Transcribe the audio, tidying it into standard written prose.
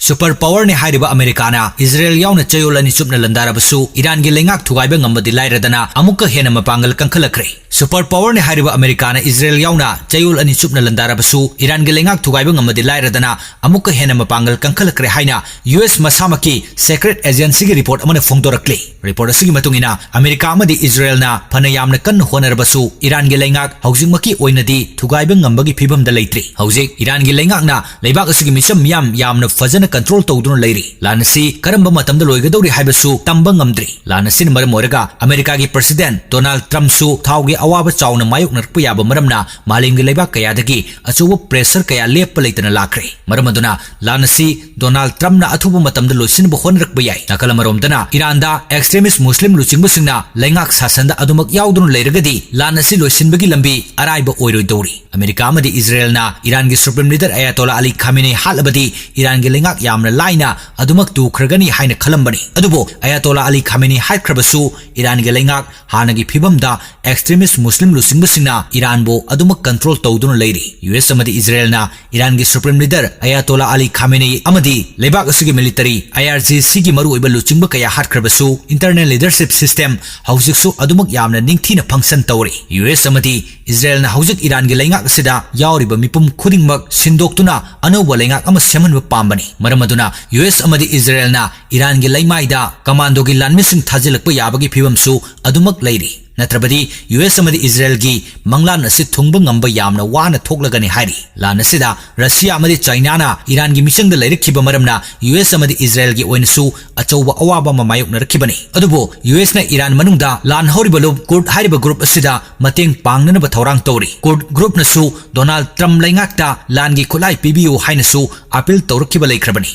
Super power ने हाइरिबा Americana Israel यावना चयol अनि चुपना लंदाराबसु Iran गे लेंगाक थुगाइबा ngambadi lairadana amuka hena mapangal kankhatkhre super power ने हाइरिबा Americana Israel यावना चयol अनि चुपना लंदाराबसु ईरान गे लेंगाक थुगाइबा ngambadi lairadana amuka hena mapangal kankhatkhre haina US masamaki secret agency गे report अमने फोंगदोरक्ले report असigi matungina America अमदि Israel ना फना यामना कन्न होनरबसु Iran गे लेंगाक हौजिंगमकी ओइनदि थुगाइबा ngambagi फिबमदा लेत्रि हौजिक Iran गे लेंगाक ना लेबाक असigi मिसम यामना फजन कंट्रोल तौदुन लेरी लानसी करंब मतमदा लोइगदौरि हाइबसु तंबा ngamdri लानसिन मरम ओरगा अमेरिका गी प्रेसिडेंट डोनाल्ड ट्रम्प सु थाउगे अवाब चाउना मायुकनरप याब मरमना मालिंगी लेबा कयादगी अचुब प्रेशर कया लेप लेतना लाख्रे मरम अदुना लानसी डोनाल्ड ट्रम्प ना अथुब मतमदा लोइसिनब होनरप याय नकल मरोमदना ईरानदा एक्सट्रीमिस्ट मुस्लिम लुचिंगबसिंगना लेंगाक सासनदा अदुमक याउदुन लेरगदी लानसी लोइसिनबगी लंबी अराइब ओइरोइदौरि अमेरिका अमदि इजराइलना ईरान गी supreme leader Ayatollah Ali Khamenei हालबदी ईरान गी लेंगाक यामना लाइना अदुमक तुख्रगनी हाइना खलंबनी अदुबो अयातोला अली खामेनी हाइख्रबसु ईरान गे लेंगाक हानगी फिबमदा एक्सट्रीमिस्ट मुस्लिम लुसिंगबसिंगना ईरान बो अदुमक कंट्रोल तौदुन लेरी यूएस अमदि इजराइलना ईरान गी supreme leader Ayatollah Ali Khamenei अमदि लेबाक असगी मिलिटरी IRGC गी मरु ओइबा लुचिंगब कया हाटख्रबसु internal leadership system हौजिकसु अदुमक यामना निंगथीना function तौरी US अमदि इजराइलना हौजिक ईरान गे लेंगाक असिदा यावरिबा मिपुम खुदिंगमक सिंदोक्तुना अनौबा लेंगाक अमा सेमनब पामबनी मरमदुना यूएस अमदि इजराइलना ईरान गे लेंमाइदा कमांडो गी लानमिसिंग थाजिलकप याबगी फिबमसु अदुमक लेरी नत्रबदी यूएस अमदि इजराइल गी मंगलान असि थुंगब ngamba यामना वाना थोकलगनी हाइरी लानसिदा रशिया अमदि चाइनाना ईरान गी मिसंगदा लेरखिबा मरमना यूएस अमदि इजराइल गी ओइनसु अचौबा अवाबा मामायुकनरखिबनी अदुबो यूएस ना ईरान मनुंगदा लान हौरिबा लोब कुर्द हाइरिबा ग्रुप असिदा मतेंग पांगननबा थौरांग तौरी कुर्द ग्रुप नसु डोनाल्ड ट्रम्प लेंगाकता लान गी खुलाई पिबियु हाइनसु अपील तौरखिबा लेख्रबनी।